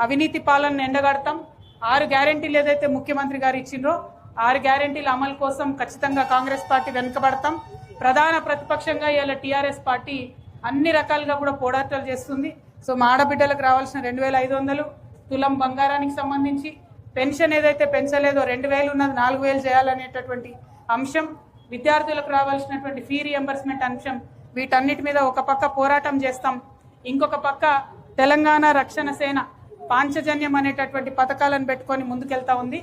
అవినీతి పాలన ఎండగడతాం. 6 గ్యారెంటీలు ఏదైతే ముఖ్యమంత్రి గారు ఇచ్చిండ్రో 6 గ్యారెంటీల అమలు కోసం ఖచ్చితంగా కాంగ్రెస్ పార్టీ వెనుకబడతాం. ప్రధాన ప్రతిపక్షంగా ఇవాళ టీఆర్ఎస్ పార్టీ అన్ని రకాలుగా కూడా పోరాటాలు చేస్తుంది. సో మా ఆడబిడ్డలకు రావాల్సిన 2500 తులం బంగారానికి సంబంధించి పెన్షన్ ఏదైతే పెంచలేదో 2000 ఉన్నది 4000 చేయాలనేటటువంటి అంశం, విద్యార్థులకు రావాల్సినటువంటి ఫీ రియంబర్స్మెంట్ అంశం, వీటన్నిటి మీద ఒక పక్క పోరాటం చేస్తాం. ఇంకొక పక్క తెలంగాణ రక్షణ సేన పాంచజన్యం అనేటటువంటి పథకాలను పెట్టుకొని ముందుకెళ్తా ఉంది.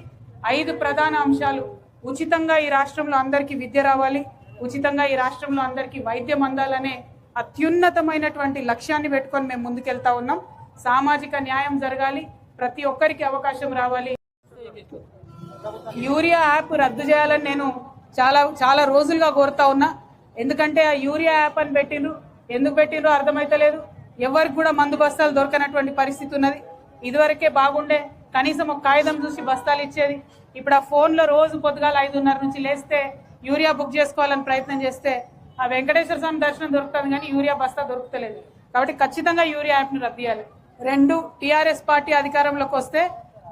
5 ప్రధాన అంశాలు: ఉచితంగా ఈ రాష్ట్రంలో అందరికీ విద్య రావాలి, ఉచితంగా ఈ రాష్ట్రంలో అందరికీ వైద్యం అందాలనే అత్యున్నతమైనటువంటి లక్ష్యాన్ని పెట్టుకొని మేము ముందుకెళ్తా ఉన్నాం. సామాజిక న్యాయం జరగాలి, ప్రతి ఒక్కరికి అవకాశం రావాలి. యూరియా యాప్ రద్దు చేయాలని నేను చాలా రోజులుగా కోరుతా ఉన్నా. ఎందుకంటే ఆ యూరియా యాప్ అని పెట్టిండ్రు, ఎందుకు పెట్టిండ్రో అర్థమైతలేదు. ఎవరికి కూడా మందు బస్తాలు దొరకనటువంటి పరిస్థితి ఉన్నది. ఇదివరకే బాగుండే, కనీసం ఒక కాగితం చూసి బస్తాలు ఇచ్చేది. ఇప్పుడు ఆ ఫోన్లో రోజు పొద్దుగాల 5:30 నుంచి లేస్తే యూరియా బుక్ చేసుకోవాలని ప్రయత్నం చేస్తే ఆ వెంకటేశ్వర స్వామి దర్శనం దొరుకుతుంది కానీ యూరియా బస్తా దొరుకుతలేదు. కాబట్టి ఖచ్చితంగా యూరియా యాప్ని రద్దు చేయాలి. 2, టీఆర్ఎస్ పార్టీ అధికారంలోకి వస్తే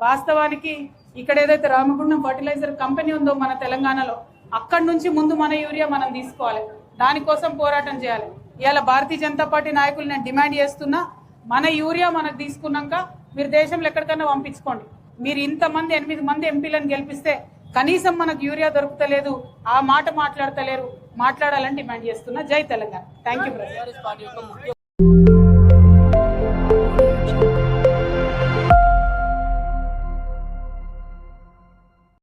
వాస్తవానికి ఇక్కడ ఏదైతే రామగుండం ఫర్టిలైజర్ కంపెనీ ఉందో మన తెలంగాణలో, అక్కడి నుంచి ముందు మన యూరియా మనం తీసుకోవాలి. దానికోసం పోరాటం చేయాలి. ఇవాళ భారతీయ జనతా పార్టీ నాయకులు నేను డిమాండ్ చేస్తున్నా, మన యూరియా మనకు తీసుకున్నాక మీరు దేశంలో ఎక్కడికైనా పంపించుకోండి. మీరు ఇంతమంది 8 మంది ఎంపీలను గెలిపిస్తే కనీసం మనకు యూరియా దొరుకుతలేదు, ఆ మాట మాట్లాడతలేరు, మాట్లాడాలని డిమాండ్ చేస్తున్నా. జై తెలంగాణ. Thank you.